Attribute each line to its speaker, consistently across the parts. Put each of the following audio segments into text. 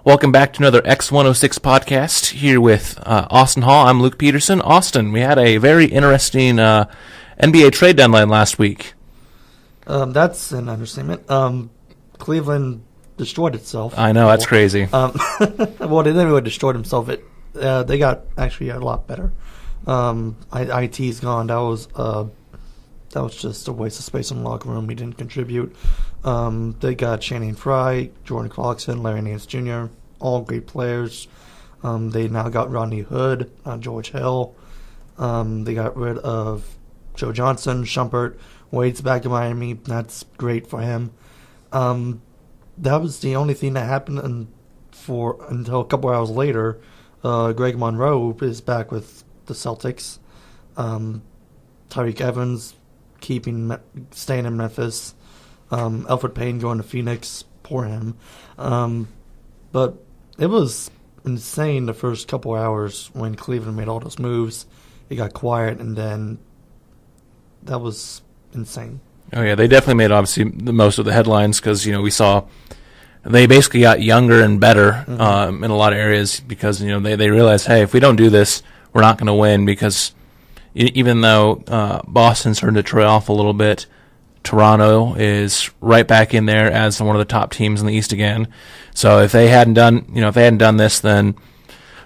Speaker 1: Welcome back to another X106 podcast here with Austin Hall. I'm Luke Peterson. Austin, we had a very interesting NBA trade deadline last week.
Speaker 2: That's an understatement. Cleveland destroyed itself.
Speaker 1: I know, that's crazy.
Speaker 2: Well, they didn't really destroy themselves. They got actually a lot better. IT's gone. That was just a waste of space in the locker room. He didn't contribute. They got Channing Frye, Jordan Clarkson, Larry Nance Jr., all great players. They now got Rodney Hood, George Hill. They got rid of Joe Johnson, Shumpert. Wade's back in Miami. That's great for him. That was the only thing that happened until a couple hours later. Greg Monroe is back with the Celtics. Tyreek Evans staying in Memphis. Elfrid Payton going to Phoenix. Poor him. But it was insane the first couple hours when Cleveland made all those moves. It got quiet, and then that was insane.
Speaker 1: Oh, yeah, they definitely made, obviously, the most of the headlines because, we saw they basically got younger and better in a lot of areas because, they realized, hey, if we don't do this, we're not going to win because even though Boston started to trail off a little bit, Toronto is right back in there as one of the top teams in the East again. So if they hadn't done this, then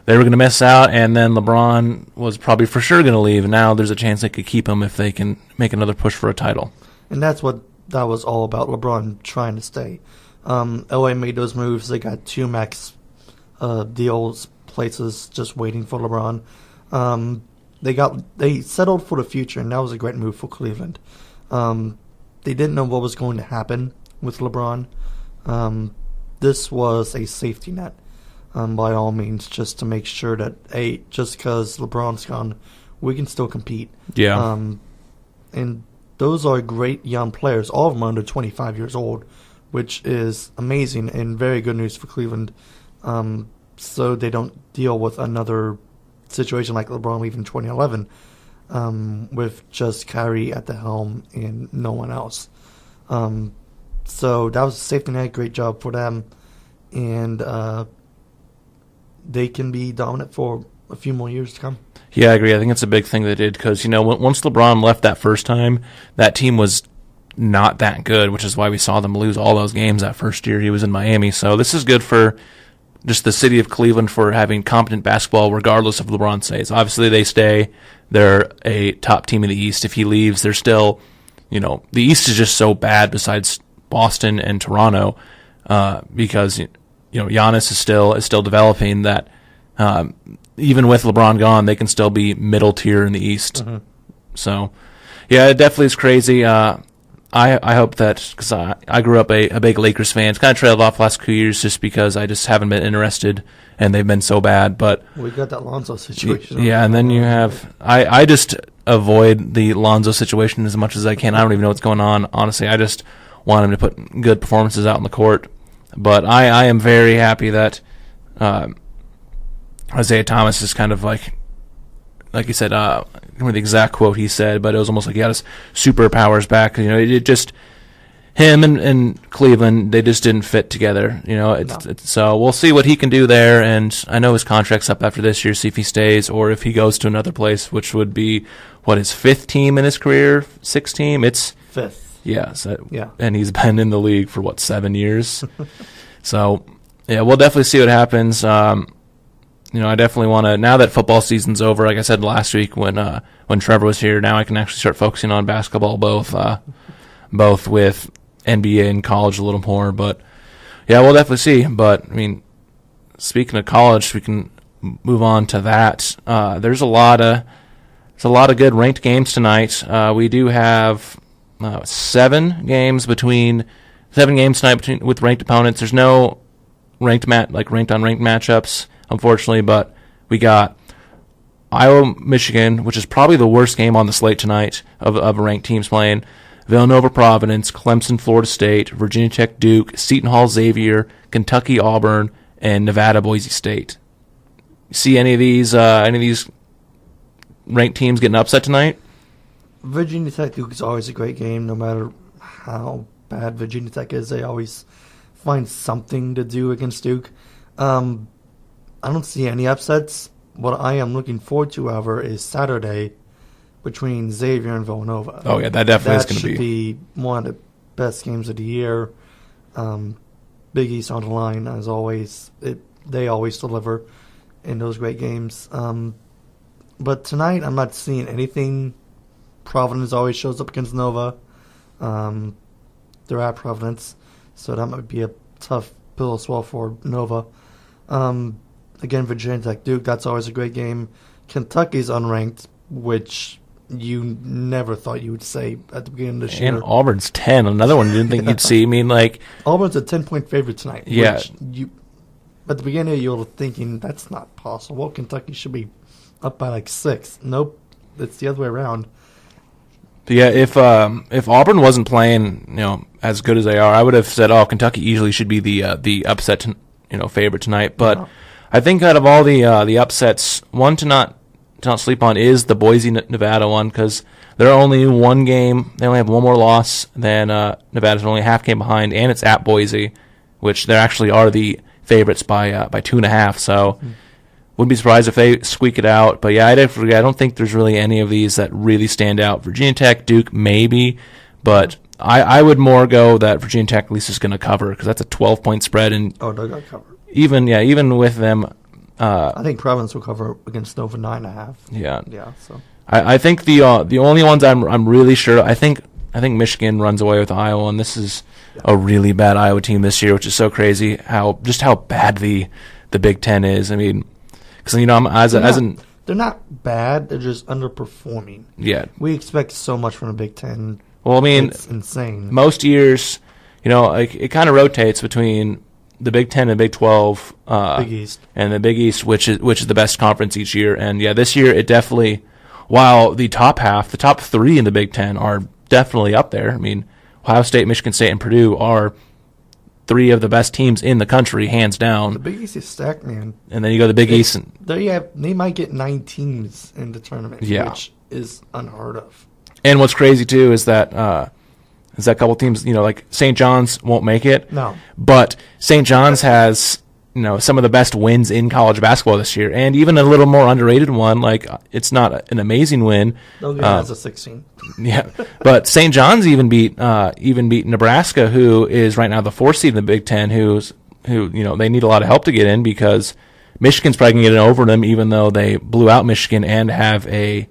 Speaker 1: they were going to miss out, and then LeBron was probably for sure going to leave. And now there's a chance they could keep him if they can make another push for a title.
Speaker 2: And that's what that was all about, LeBron trying to stay. LA made those moves. They got two max deals, places just waiting for LeBron. They settled for the future, and that was a great move for Cleveland. They didn't know what was going to happen with LeBron. This was a safety net, by all means, just to make sure that, hey, just because LeBron's gone, we can still compete.
Speaker 1: Yeah.
Speaker 2: And those are great young players, all of them under 25 years old, which is amazing and very good news for Cleveland. So they don't deal with another situation like LeBron leaving 2011 with just Kyrie at the helm and no one else. So that was a safety net, great job for them. And they can be dominant for a few more years to come.
Speaker 1: Yeah, I agree. I think it's a big thing they did because, once LeBron left that first time, that team was not that good, which is why we saw them lose all those games that first year he was in Miami. So this is good for just the city of Cleveland for having competent basketball regardless of LeBron stays. Obviously, they stay. They're a top team in the East. If he leaves, they're still, the East is just so bad besides Boston and Toronto because, Giannis is still developing that even with LeBron gone, they can still be middle tier in the East. Mm-hmm. So, yeah, it definitely is crazy. I hope that, because I grew up a big Lakers fan. It's kind of trailed off the last few years just because I just haven't been interested, and they've been so bad. But
Speaker 2: we got that Lonzo situation.
Speaker 1: Yeah, and then you have I just avoid the Lonzo situation as much as I can. I don't even know what's going on. Honestly, I just want him to put good performances out on the court. But I am very happy that Isaiah Thomas is kind of like you said, I don't remember the exact quote he said, but it was almost like he had his superpowers back. It just him and Cleveland, they just didn't fit together. So we'll see what he can do there. And I know his contract's up after this year. See if he stays or if he goes to another place, which would be his fifth team in his career, sixth team. It's
Speaker 2: fifth.
Speaker 1: Yeah. And he's been in the league for 7 years. So yeah, we'll definitely see what happens. I definitely want to, now that football season's over, like I said last week when Trevor was here, now I can actually start focusing on basketball, both with NBA and college a little more. But, yeah, we'll definitely see. But, speaking of college, we can move on to that. There's a lot of good ranked games tonight. We do have 7 games tonight with ranked opponents. There's no ranked on ranked matchups, unfortunately, but we got Iowa, Michigan, which is probably the worst game on the slate tonight of ranked teams playing. Villanova, Providence, Clemson, Florida State, Virginia Tech, Duke, Seton Hall, Xavier, Kentucky, Auburn, and Nevada, Boise State. See any of these ranked teams getting upset tonight?
Speaker 2: Virginia Tech Duke is always a great game, no matter how bad Virginia Tech is. They always find something to do against Duke. I don't see any upsets. What I am looking forward to, however, is Saturday between Xavier and Villanova.
Speaker 1: Oh, yeah, that definitely is going to
Speaker 2: be. That should be one of the best games of the year. Big East on the line, as always. They always deliver in those great games. But tonight, I'm not seeing anything. Providence always shows up against Nova. They're at Providence, so that might be a tough pill to swallow for Nova. Again, Virginia Tech Duke, that's always a great game. Kentucky's unranked, which you never thought you would say at the beginning of this year.
Speaker 1: And Auburn's 10, another one you didn't think you'd see. I mean,
Speaker 2: Auburn's a 10-point favorite tonight.
Speaker 1: Yeah.
Speaker 2: Which at the beginning, you were thinking, that's not possible. Kentucky should be up by 6. Nope, it's the other way around.
Speaker 1: Yeah, if Auburn wasn't playing, as good as they are, I would have said, Kentucky easily should be the upset, favorite tonight. But I think out of all the upsets, one to not sleep on is the Boise Nevada one, because they're only one game. They only have one more loss than Nevada's only a half game behind, and it's at Boise, which they actually are the favorites by 2.5. So. Wouldn't be surprised if they squeak it out. But, yeah, I don't think there's really any of these that really stand out. Virginia Tech, Duke, maybe. But I would more go that Virginia Tech at least is going to cover, because that's a 12-point spread. And
Speaker 2: they're going to cover.
Speaker 1: Even with them.
Speaker 2: I think Providence will cover against Nova 9.5.
Speaker 1: Yeah.
Speaker 2: Yeah, so.
Speaker 1: I think the only ones I'm really sure, I think Michigan runs away with Iowa, and this is a really bad Iowa team this year, which is so crazy how bad the Big Ten is. I mean, because
Speaker 2: they're not bad. They're just underperforming.
Speaker 1: Yeah,
Speaker 2: we expect so much from the Big Ten.
Speaker 1: Well, I mean,
Speaker 2: it's insane.
Speaker 1: Most years, it kind of rotates between the Big Ten and Big 12,
Speaker 2: Big East,
Speaker 1: and the Big East, which is the best conference each year. And yeah, this year it definitely, while the top 3 in the Big Ten are definitely up there. I mean, Ohio State, Michigan State, and Purdue are 3 of the best teams in the country, hands down.
Speaker 2: The Big East is stacked, man.
Speaker 1: And then you go to the Big East. And
Speaker 2: they might get 9 teams in the tournament, which is unheard of.
Speaker 1: And what's crazy, too, is that a couple teams, like St. John's won't make it.
Speaker 2: No.
Speaker 1: But St. John's has, some of the best wins in college basketball this year. And even a little more underrated one, it's not an amazing win.
Speaker 2: They'll get as a 16.
Speaker 1: Yeah, but St. John's even beat Nebraska, who is right now the 4th seed in the Big Ten. Who they need a lot of help to get in, because Michigan's probably going to get in over them, even though they blew out Michigan and have a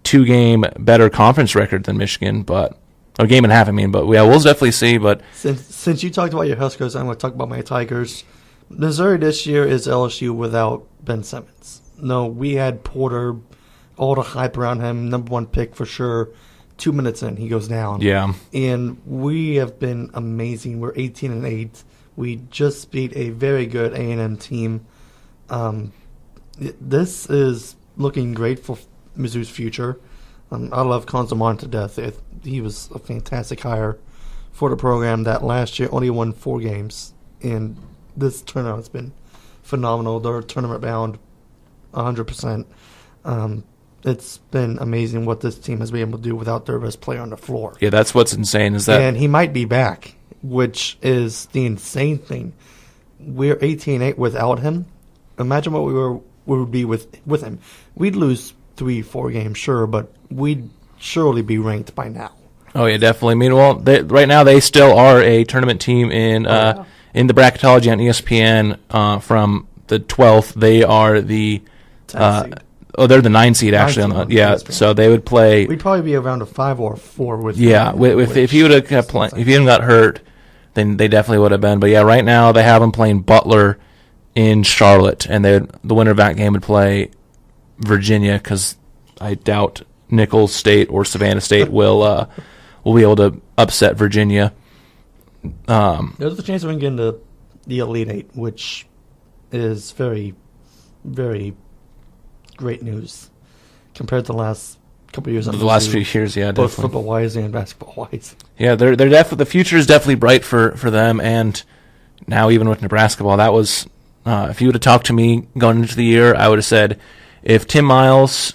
Speaker 1: 2-game better conference record than Michigan, but a game and a half. I mean, but yeah, we'll definitely see. But
Speaker 2: since you talked about your Huskers, I'm going to talk about my Tigers. Missouri this year is LSU without Ben Simmons. No, we had Porter. All the hype around him, number 1 pick for sure. 2 minutes in, he goes down.
Speaker 1: Yeah.
Speaker 2: And we have been amazing. We're 18-8. We just beat a very good A&M team. This is looking great for Mizzou's future. I love Conzelman to death. He was a fantastic hire for the program that last year only won 4 games. And this turnout has been phenomenal. They're tournament bound 100%. It's been amazing what this team has been able to do without their best player on the floor.
Speaker 1: Yeah, that's what's insane is that.
Speaker 2: And he might be back, which is the insane thing. We're 18-8 without him. Imagine what we would be with him. We'd lose 3-4 games, sure, but we'd surely be ranked by now.
Speaker 1: Oh yeah, definitely. Meanwhile, right now they still are a tournament team in the bracketology on ESPN. From the 12th, they are the. They're the 9 seed actually. So they would play.
Speaker 2: We'd probably be around a 5 or 4 with.
Speaker 1: Yeah, if he would have kept playing, if he hadn't got hurt, then they definitely would have been. But yeah, right now they have him playing Butler in Charlotte, and the winner of that game would play Virginia, because I doubt Nicholls State or Savannah State will be able to upset Virginia.
Speaker 2: There's a chance we can get into the Elite 8, which is very, very great news compared to the last couple of years.
Speaker 1: The last few years, yeah,
Speaker 2: both
Speaker 1: definitely.
Speaker 2: football-wise and basketball-wise.
Speaker 1: Yeah, they're definitely, the future is definitely bright for them, and now even with Nebraska ball, that was if you would have talked to me going into the year, I would have said if Tim Miles,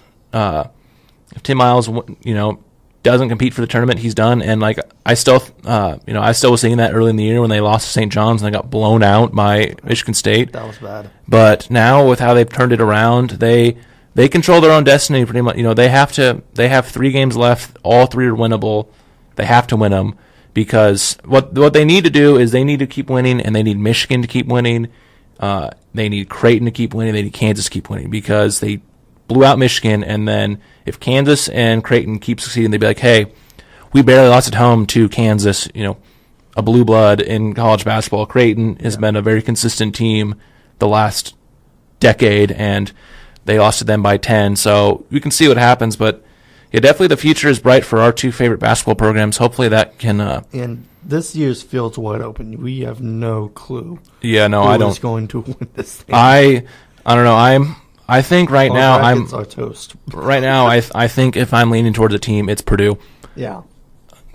Speaker 1: doesn't compete for the tournament, he's done. And like I still was seeing that early in the year when they lost to St. John's and they got blown out by Michigan State.
Speaker 2: That was bad.
Speaker 1: But now with how they've turned it around, they control their own destiny pretty much. They have 3 games left. All 3 are winnable. They have to win them because what they need to do is they need to keep winning, and they need Michigan to keep winning. They need Creighton to keep winning. They need Kansas to keep winning because they blew out Michigan, and then if Kansas and Creighton keep succeeding, they'd be like, hey, we barely lost at home to Kansas, a blue blood in college basketball. Creighton has been a very consistent team the last decade, and they lost to them by 10. So we can see what happens, but yeah, definitely the future is bright for our 2 favorite basketball programs. Hopefully that can...
Speaker 2: and this year's field's wide open. We have no clue.
Speaker 1: Yeah, no, I don't.
Speaker 2: Who's going to win this thing.
Speaker 1: I don't know. I think right now I'm
Speaker 2: toast.
Speaker 1: Right now I think if I'm leaning towards a team, it's Purdue.
Speaker 2: Yeah.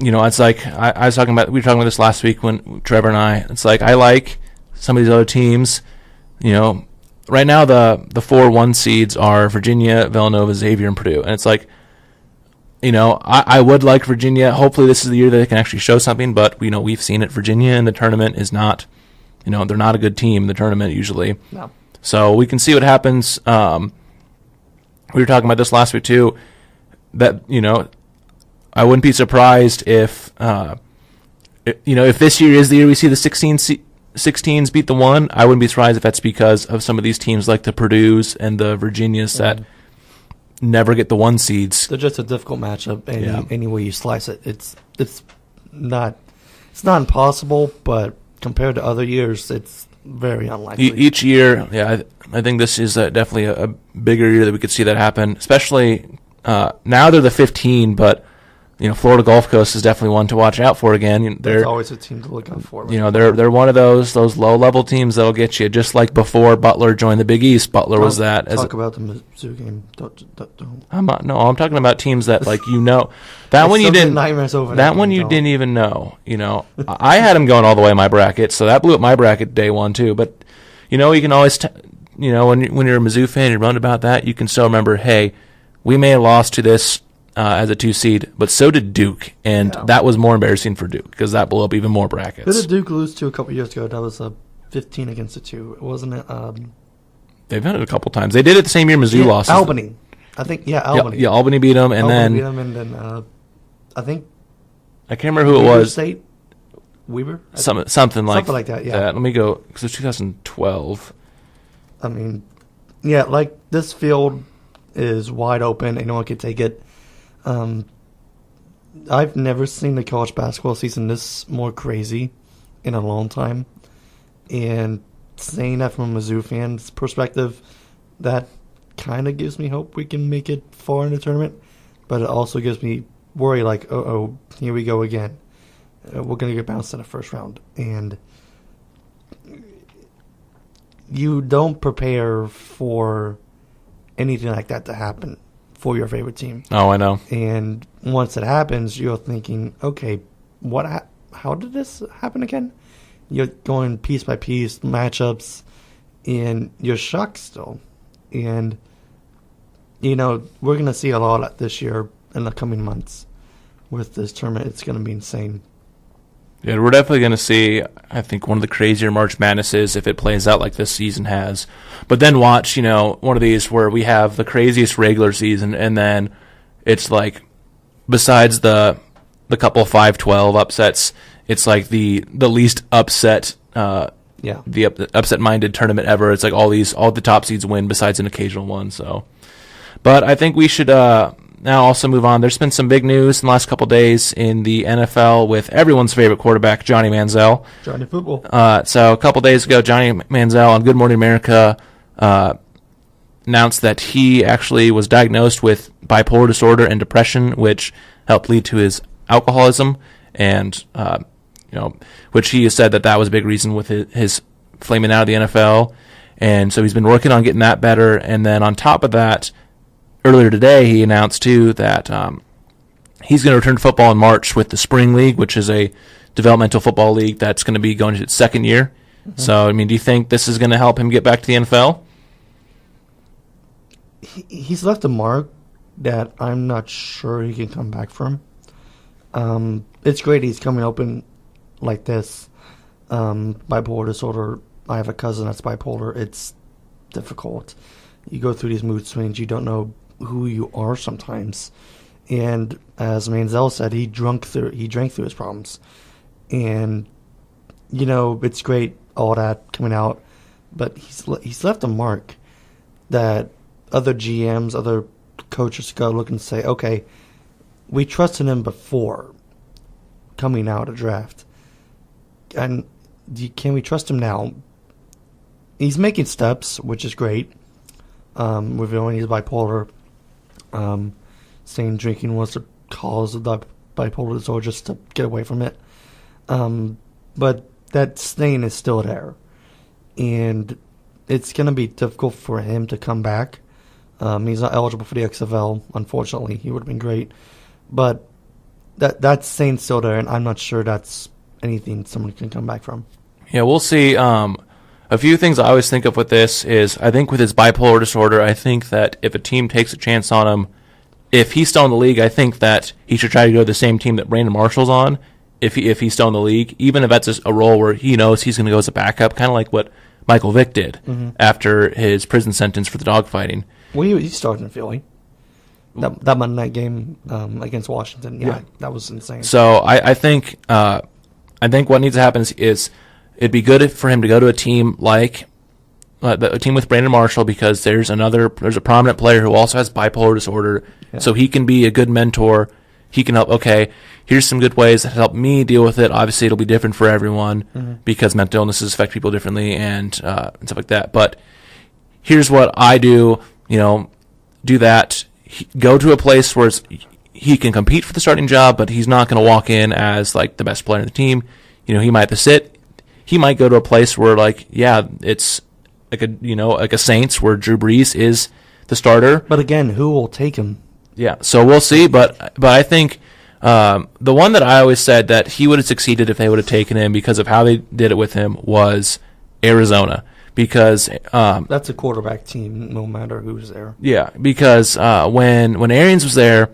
Speaker 1: It's like we were talking about this last week when Trevor and I. It's like I like some of these other teams. Right now the 4 1 seeds are Virginia, Villanova, Xavier, and Purdue, and it's like, I would like Virginia. Hopefully this is the year that they can actually show something. But we've seen it. Virginia in the tournament is not, they're not a good team in the tournament usually.
Speaker 2: No.
Speaker 1: So we can see what happens. We were talking about this last week too. That I wouldn't be surprised if if this year is the year we see the 16s beat the 1. I wouldn't be surprised if that's because of some of these teams like the Purdues and the Virginias that never get the 1 seeds.
Speaker 2: They're just a difficult matchup any way you slice it. It's not impossible, but compared to other years, it's very unlikely.
Speaker 1: Each year, I think this is definitely a bigger year that we could see that happen. Especially now they're the 15, but Florida Gulf Coast is definitely one to watch out for again.
Speaker 2: There's always a team to look out for.
Speaker 1: They're one of those low level teams that'll get you. Just like before Butler joined the Big East, Butler was that.
Speaker 2: Talk about the Mizzou game. Don't.
Speaker 1: I'm talking about teams that that one you didn't.
Speaker 2: Nightmares over
Speaker 1: that one you didn't even know. I had them going all the way in my bracket, so that blew up my bracket day 1 too. But you can always when you're a Mizzou fan, you're about that. You can still remember, hey, we may have lost to this. As a 2 seed, but so did Duke, and that was more embarrassing for Duke because that blew up even more brackets.
Speaker 2: Who did Duke lose to a couple years ago? That was 15 against the 2. Wasn't it?
Speaker 1: They've done it a couple times. They did it the same year Mizzou lost.
Speaker 2: Albany, I think. Yeah, Albany.
Speaker 1: Yeah, Albany beat them, and
Speaker 2: Albany
Speaker 1: then
Speaker 2: beat them, and then I think
Speaker 1: I can't remember who it was.
Speaker 2: State, Weber,
Speaker 1: something like
Speaker 2: that. Yeah.
Speaker 1: Let me go because it's 2012.
Speaker 2: I mean, yeah, like this field is wide open. Anyone could take it. I've never seen the college basketball season this more crazy in a long time. And saying that from a Mizzou fan's perspective, that kind of gives me hope we can make it far in the tournament. But it also gives me worry like, oh, here we go again. We're going to get bounced in the first round. And you don't prepare for anything like that to happen for your favorite team.
Speaker 1: Oh, I know.
Speaker 2: And once it happens, you're thinking, okay, how did this happen again? You're going piece by piece, matchups, and you're shocked still. And, we're going to see a lot this year in the coming months with this tournament. It's going to be insane.
Speaker 1: Yeah, we're definitely going to see, I think, one of the crazier March Madnesses if it plays out like this season has. But then watch, one of these where we have the craziest regular season, and then it's like, besides the couple 5-12 upsets, it's like the least upset, the upset-minded tournament ever. It's like all the top seeds win besides an occasional one. So, but I think we should now also move on. There's been some big news in the last couple days in the NFL with everyone's favorite quarterback, Johnny Manziel.
Speaker 2: Johnny Football.
Speaker 1: So a couple days ago, Johnny Manziel on Good Morning America announced that he actually was diagnosed with bipolar disorder and depression, which helped lead to his alcoholism, and which he said that was a big reason with his flaming out of the NFL. And so he's been working on getting that better. And then on top of that, earlier today, he announced, too, that he's going to return to football in March with the Spring League, which is a developmental football league that's going to be going to its second year. Mm-hmm. So, do you think this is going to help him get back to the NFL?
Speaker 2: He's left a mark that I'm not sure he can come back from. It's great he's coming open like this. Bipolar disorder. I have a cousin that's bipolar. It's difficult. You go through these mood swings. You don't know who you are sometimes. And as Manziel said, he drank through his problems. And it's great all that coming out, but he's left a mark that other GMs, other coaches go look and say, okay, we trusted him before coming out of draft, and can we trust him now? He's making steps, which is great. Revealing he's bipolar, saying drinking was the cause of the bipolar disorder just to get away from it. But that stain is still there, and it's going to be difficult for him to come back. He's not eligible for the XFL, unfortunately. He would have been great, but that stain's still there, and I'm not sure that's anything someone can come back from.
Speaker 1: Yeah, we'll see. A few things I always think of with this is, I think with his bipolar disorder, I think that if a team takes a chance on him, if he's still in the league, I think that he should try to go to the same team that Brandon Marshall's on. If he's still in the league, even if that's a role where he knows he's going to go as a backup, kind of like what Michael Vick did after his prison sentence for the dogfighting.
Speaker 2: Well, he started in Philly. That Monday night game against Washington, yeah, that was insane.
Speaker 1: So I think what needs to happen is it'd be good for him to go to a team like a team with Brandon Marshall, because there's a prominent player who also has bipolar disorder, so he can be a good mentor. He can help. Okay, here's some good ways that help me deal with it. Obviously, it'll be different for everyone because mental illnesses affect people differently and stuff like that. But here's what I do. Do that. Go to a place where he can compete for the starting job, but he's not going to walk in as like the best player in the team. He might have to sit. He might go to a place where it's like a Saints where Drew Brees is the starter.
Speaker 2: But again, who will take him?
Speaker 1: Yeah, so we'll see. But I think the one that I always said that he would have succeeded if they would have taken him because of how they did it with him was Arizona. Because
Speaker 2: that's a quarterback team, no matter who's there.
Speaker 1: Yeah, because when Arians was there,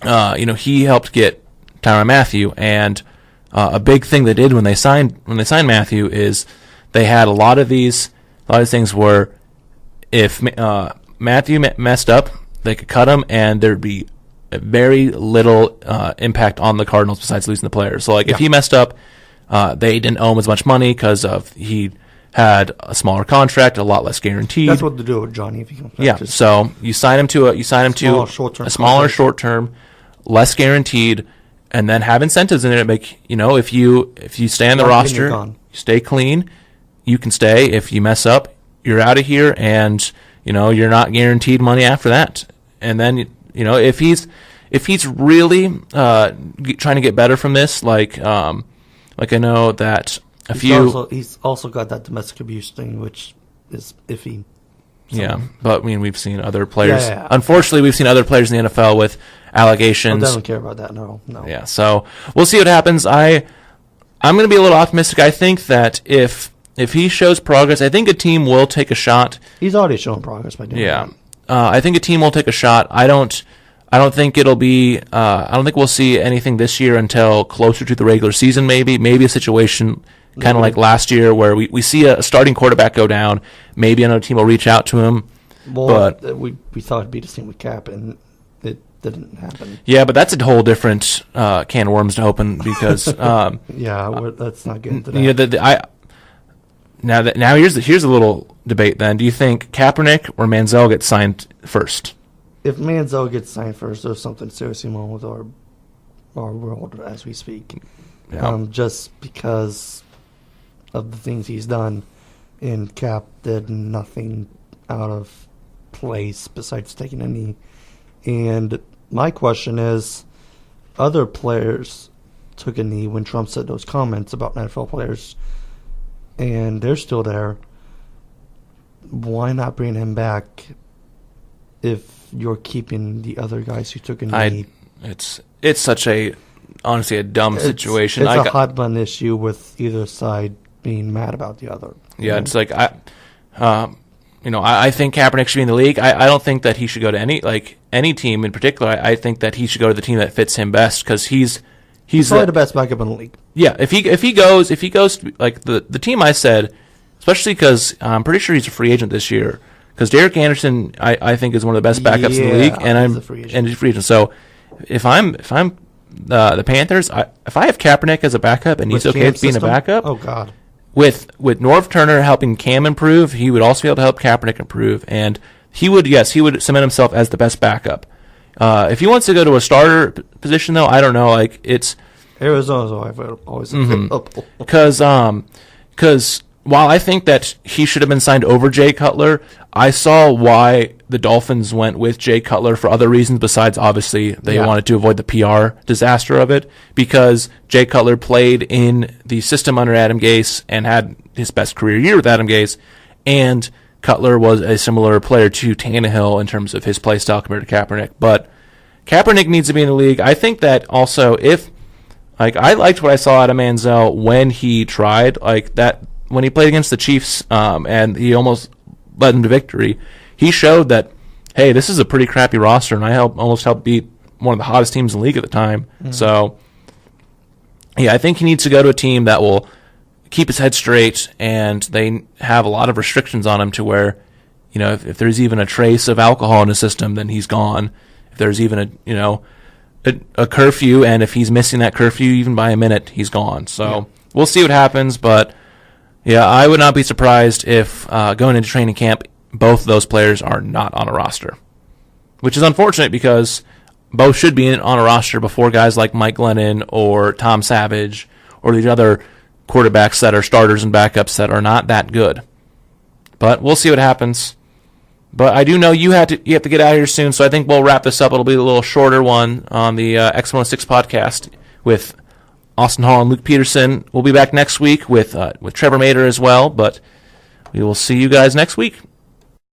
Speaker 1: he helped get Tyrann Mathieu, and a big thing they did when they signed Mathieu is they had a lot of these things where if Mathieu messed up, they could cut him, and there'd be very little impact on the Cardinals besides losing the players. So if he messed up, they didn't owe him as much money because he had a smaller contract, a lot less guaranteed.
Speaker 2: That's what they do with Johnny if he comes back.
Speaker 1: Yeah, so you sign him to a smaller short-term, less guaranteed, and then have incentives in it. If you stay on the roster, you stay clean, you can stay. If you mess up, you're out of here, and you're not guaranteed money after that. And then if he's really trying to get better from this, like I know that.
Speaker 2: He's also got that domestic abuse thing, which is iffy.
Speaker 1: Yeah, but we've seen other players. Yeah. Unfortunately, we've seen other players in the NFL with allegations.
Speaker 2: I don't care about that. No.
Speaker 1: Yeah, so we'll see what happens. I'm going to be a little optimistic. I think that if he shows progress, I think a team will take a shot.
Speaker 2: He's already shown progress by doing that.
Speaker 1: I think a team will take a shot. I don't think it'll be. I don't think we'll see anything this year until closer to the regular season. Maybe a situation. Kind of like last year where we see a starting quarterback go down. Maybe another team will reach out to him.
Speaker 2: Well, but we thought it'd be the same with Cap, and it didn't happen.
Speaker 1: Yeah, but that's a whole different can of worms to open because...
Speaker 2: let's not get into that.
Speaker 1: Now here's a little debate then. Do you think Kaepernick or Manziel gets signed first?
Speaker 2: If Manziel gets signed first, there's something seriously wrong with our world as we speak. Yeah. Just because of the things he's done, and Cap did nothing out of place besides taking a knee. And my question is, other players took a knee when Trump said those comments about NFL players, and they're still there. Why not bring him back if you're keeping the other guys who took a knee?
Speaker 1: It's such honestly a dumb situation.
Speaker 2: It's a hot button issue with either side being mad about the other.
Speaker 1: Yeah, it's like I think Kaepernick should be in the league. I don't think that he should go to any any team in particular, I think that he should go to the team that fits him best because he's
Speaker 2: probably the best backup in the league.
Speaker 1: Yeah, if he goes to, like the team I said, especially because I'm pretty sure he's a free agent this year. Because Derek Anderson, I think, is one of the best backups in the league, and he's a free agent. So if I'm the Panthers, if I have Kaepernick as a backup and he's okay with being a backup,
Speaker 2: oh god,
Speaker 1: with Norv Turner helping Cam improve, he would also be able to help Kaepernick improve, and he would cement himself as the best backup. If he wants to go to a starter position, though, I don't know. Like it's
Speaker 2: Arizona's always available.
Speaker 1: Because while I think that he should have been signed over Jay Cutler, I saw why the Dolphins went with Jay Cutler for other reasons besides obviously they wanted to avoid the PR disaster of it, because Jay Cutler played in the system under Adam Gase and had his best career year with Adam Gase, and Cutler was a similar player to Tannehill in terms of his play style compared to Kaepernick. But Kaepernick needs to be in the league. I think that also I liked what I saw out of Manziel when he tried, when he played against the Chiefs and he almost led them to victory. He showed that, hey, this is a pretty crappy roster, and I almost helped beat one of the hottest teams in the league at the time. Mm-hmm. So, yeah, I think he needs to go to a team that will keep his head straight, and they have a lot of restrictions on him to where, if there's even a trace of alcohol in his system, then he's gone. If there's even a curfew, and if he's missing that curfew even by a minute, he's gone. So we'll see what happens, but yeah, I would not be surprised if going into training camp, both of those players are not on a roster, which is unfortunate because both should be on a roster before guys like Mike Glennon or Tom Savage or these other quarterbacks that are starters and backups that are not that good. But we'll see what happens. But I do know you have to get out of here soon, so I think we'll wrap this up. It'll be a little shorter one on the X106 podcast with Austin Hall and Luke Peterson. We'll be back next week with Trevor Mater as well, but we will see you guys next week.